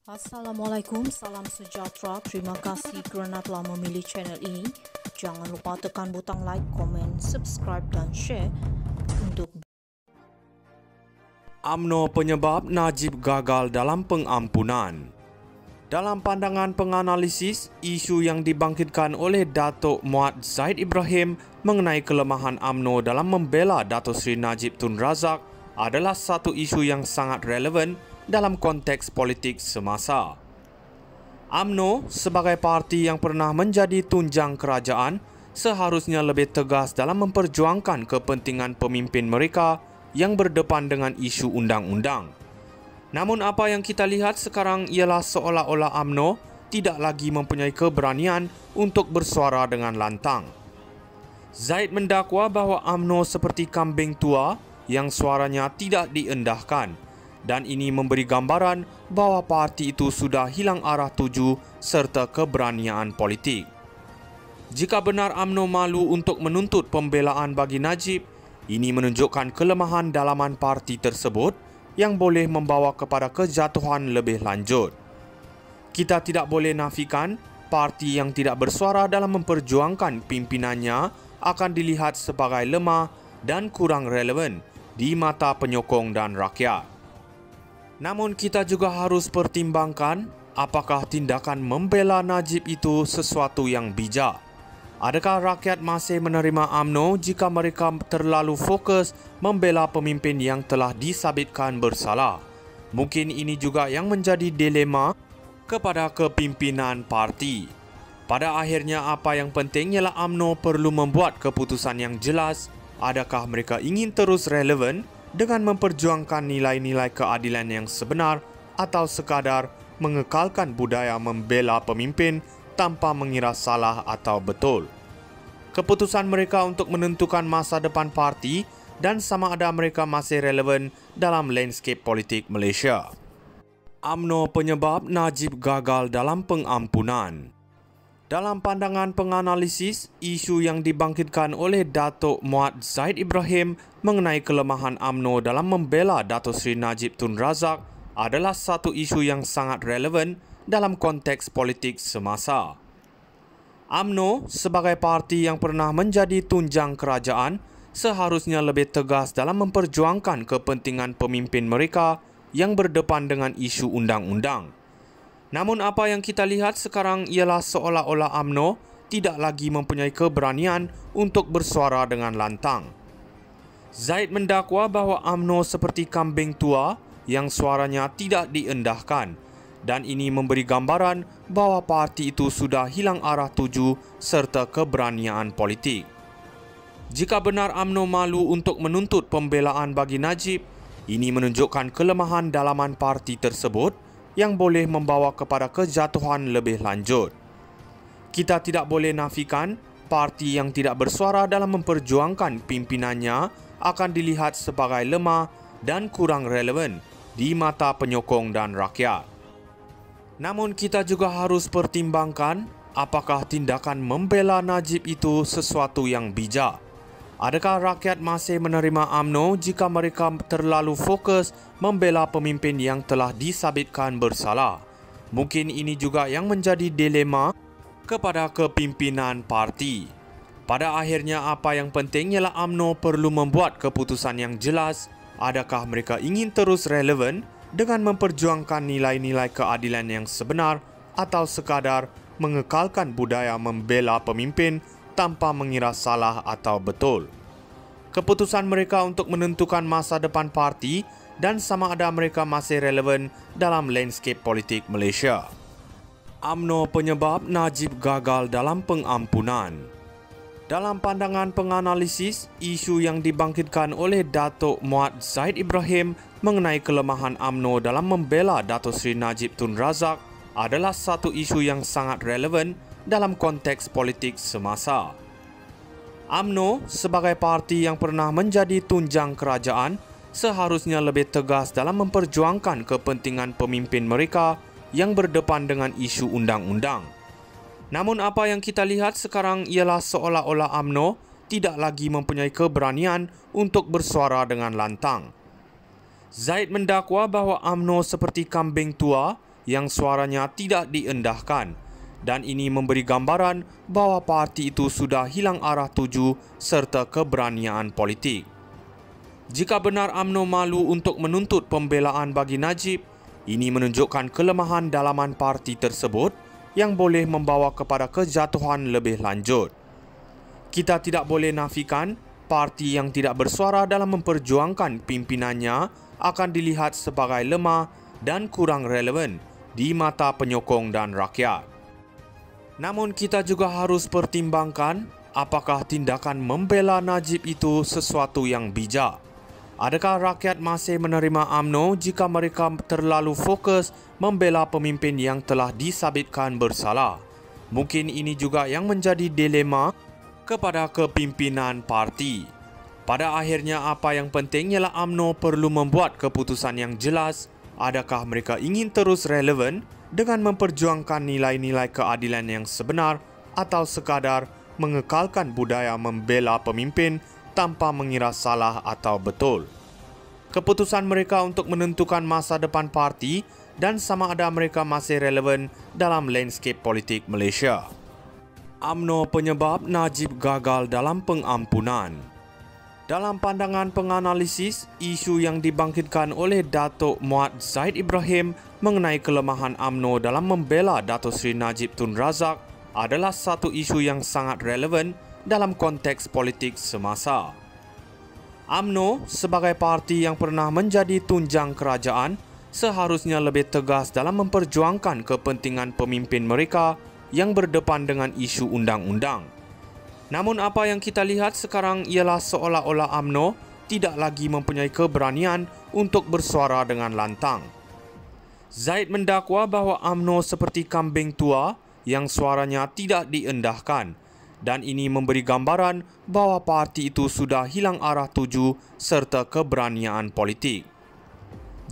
Assalamualaikum, salam sejahtera. Terima kasih kerana telah memilih channel ini. Jangan lupa tekan butang like, komen, subscribe dan share untuk UMNO penyebab Najib gagal dalam pengampunan. Dalam pandangan penganalisis, isu yang dibangkitkan oleh Datuk Muhammad Zahid Ibrahim mengenai kelemahan UMNO dalam membela Datuk Seri Najib Tun Razak adalah satu isu yang sangat relevan dalam konteks politik semasa. UMNO sebagai parti yang pernah menjadi tunjang kerajaan seharusnya lebih tegas dalam memperjuangkan kepentingan pemimpin mereka yang berdepan dengan isu undang-undang. Namun apa yang kita lihat sekarang ialah seolah-olah UMNO tidak lagi mempunyai keberanian untuk bersuara dengan lantang. Zahid mendakwa bahawa UMNO seperti kambing tua yang suaranya tidak diendahkan, dan ini memberi gambaran bahawa parti itu sudah hilang arah tuju serta keberanian politik. Jika benar UMNO malu untuk menuntut pembelaan bagi Najib, ini menunjukkan kelemahan dalaman parti tersebut yang boleh membawa kepada kejatuhan lebih lanjut. Kita tidak boleh nafikan parti yang tidak bersuara dalam memperjuangkan pimpinannya akan dilihat sebagai lemah dan kurang relevan di mata penyokong dan rakyat. Namun kita juga harus pertimbangkan apakah tindakan membela Najib itu sesuatu yang bijak. Adakah rakyat masih menerima UMNO jika mereka terlalu fokus membela pemimpin yang telah disabitkan bersalah? Mungkin ini juga yang menjadi dilema kepada kepimpinan parti. Pada akhirnya apa yang penting ialah UMNO perlu membuat keputusan yang jelas. Adakah mereka ingin terus relevan dengan memperjuangkan nilai-nilai keadilan yang sebenar atau sekadar mengekalkan budaya membela pemimpin tanpa mengira salah atau betul. Keputusan mereka untuk menentukan masa depan parti dan sama ada mereka masih relevan dalam landscape politik Malaysia. UMNO penyebab Najib gagal dalam pengampunan. Dalam pandangan penganalisis, isu yang dibangkitkan oleh Datuk Muhammad Zahid Ibrahim mengenai kelemahan UMNO dalam membela Datuk Seri Najib Tun Razak adalah satu isu yang sangat relevan dalam konteks politik semasa. UMNO sebagai parti yang pernah menjadi tunjang kerajaan seharusnya lebih tegas dalam memperjuangkan kepentingan pemimpin mereka yang berdepan dengan isu undang-undang. Namun apa yang kita lihat sekarang ialah seolah-olah UMNO tidak lagi mempunyai keberanian untuk bersuara dengan lantang. Zahid mendakwa bahawa UMNO seperti kambing tua yang suaranya tidak diendahkan, dan ini memberi gambaran bahawa parti itu sudah hilang arah tuju serta keberanian politik. Jika benar UMNO malu untuk menuntut pembelaan bagi Najib, ini menunjukkan kelemahan dalaman parti tersebut yang boleh membawa kepada kejatuhan lebih lanjut. Kita tidak boleh nafikan parti yang tidak bersuara dalam memperjuangkan pimpinannya akan dilihat sebagai lemah dan kurang relevan di mata penyokong dan rakyat. Namun kita juga harus pertimbangkan apakah tindakan membela Najib itu sesuatu yang bijak. Adakah rakyat masih menerima UMNO jika mereka terlalu fokus membela pemimpin yang telah disabitkan bersalah? Mungkin ini juga yang menjadi dilema kepada kepimpinan parti. Pada akhirnya apa yang penting ialah UMNO perlu membuat keputusan yang jelas. Adakah mereka ingin terus relevan dengan memperjuangkan nilai-nilai keadilan yang sebenar atau sekadar mengekalkan budaya membela pemimpin tanpa mengira salah atau betul. Keputusan mereka untuk menentukan masa depan parti dan sama ada mereka masih relevan dalam landscape politik Malaysia. UMNO penyebab Najib gagal dalam pengampunan. Dalam pandangan penganalisis, isu yang dibangkitkan oleh Datuk Muhammad Zahid Ibrahim mengenai kelemahan UMNO dalam membela Datuk Seri Najib Tun Razak adalah satu isu yang sangat relevan dalam konteks politik semasa. UMNO sebagai parti yang pernah menjadi tunjang kerajaan seharusnya lebih tegas dalam memperjuangkan kepentingan pemimpin mereka yang berdepan dengan isu undang-undang. Namun apa yang kita lihat sekarang ialah seolah-olah UMNO tidak lagi mempunyai keberanian untuk bersuara dengan lantang. Zahid mendakwa bahawa UMNO seperti kambing tua yang suaranya tidak diendahkan, dan ini memberi gambaran bahawa parti itu sudah hilang arah tuju serta keberanian politik. Jika benar UMNO malu untuk menuntut pembelaan bagi Najib, ini menunjukkan kelemahan dalaman parti tersebut yang boleh membawa kepada kejatuhan lebih lanjut. Kita tidak boleh nafikan parti yang tidak bersuara dalam memperjuangkan pimpinannya akan dilihat sebagai lemah dan kurang relevan di mata penyokong dan rakyat. Namun kita juga harus pertimbangkan apakah tindakan membela Najib itu sesuatu yang bijak. Adakah rakyat masih menerima UMNO jika mereka terlalu fokus membela pemimpin yang telah disabitkan bersalah? Mungkin ini juga yang menjadi dilema kepada kepimpinan parti. Pada akhirnya apa yang penting ialah UMNO perlu membuat keputusan yang jelas. Adakah mereka ingin terus relevan dengan memperjuangkan nilai-nilai keadilan yang sebenar atau sekadar mengekalkan budaya membela pemimpin tanpa mengira salah atau betul. Keputusan mereka untuk menentukan masa depan parti dan sama ada mereka masih relevan dalam landscape politik Malaysia. UMNO penyebab Najib gagal dalam pengampunan. Dalam pandangan penganalisis, isu yang dibangkitkan oleh Datuk Muhammad Zaid Ibrahim mengenai kelemahan UMNO dalam membela Datuk Seri Najib Tun Razak adalah satu isu yang sangat relevan dalam konteks politik semasa. UMNO sebagai parti yang pernah menjadi tunjang kerajaan seharusnya lebih tegas dalam memperjuangkan kepentingan pemimpin mereka yang berdepan dengan isu undang-undang. Namun apa yang kita lihat sekarang ialah seolah-olah UMNO tidak lagi mempunyai keberanian untuk bersuara dengan lantang. Zaid mendakwa bahawa UMNO seperti kambing tua yang suaranya tidak diendahkan, dan ini memberi gambaran bahawa parti itu sudah hilang arah tuju serta keberanian politik.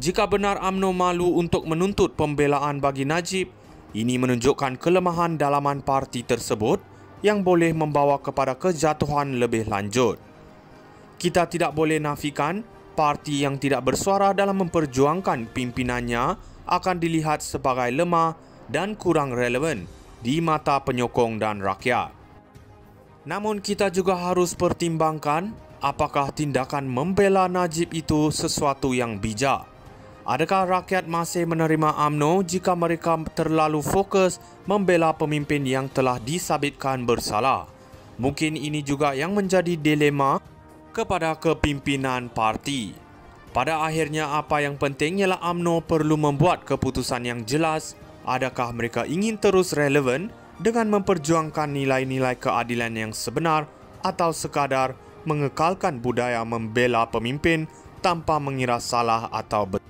Jika benar UMNO malu untuk menuntut pembelaan bagi Najib, ini menunjukkan kelemahan dalaman parti tersebut yang boleh membawa kepada kejatuhan lebih lanjut. Kita tidak boleh nafikan parti yang tidak bersuara dalam memperjuangkan pimpinannya akan dilihat sebagai lemah dan kurang relevan di mata penyokong dan rakyat. Namun kita juga harus pertimbangkan apakah tindakan membela Najib itu sesuatu yang bijak. Adakah rakyat masih menerima UMNO jika mereka terlalu fokus membela pemimpin yang telah disabitkan bersalah? Mungkin ini juga yang menjadi dilema kepada kepimpinan parti. Pada akhirnya apa yang penting ialah UMNO perlu membuat keputusan yang jelas. Adakah mereka ingin terus relevan dengan memperjuangkan nilai-nilai keadilan yang sebenar atau sekadar mengekalkan budaya membela pemimpin tanpa mengira salah atau betul?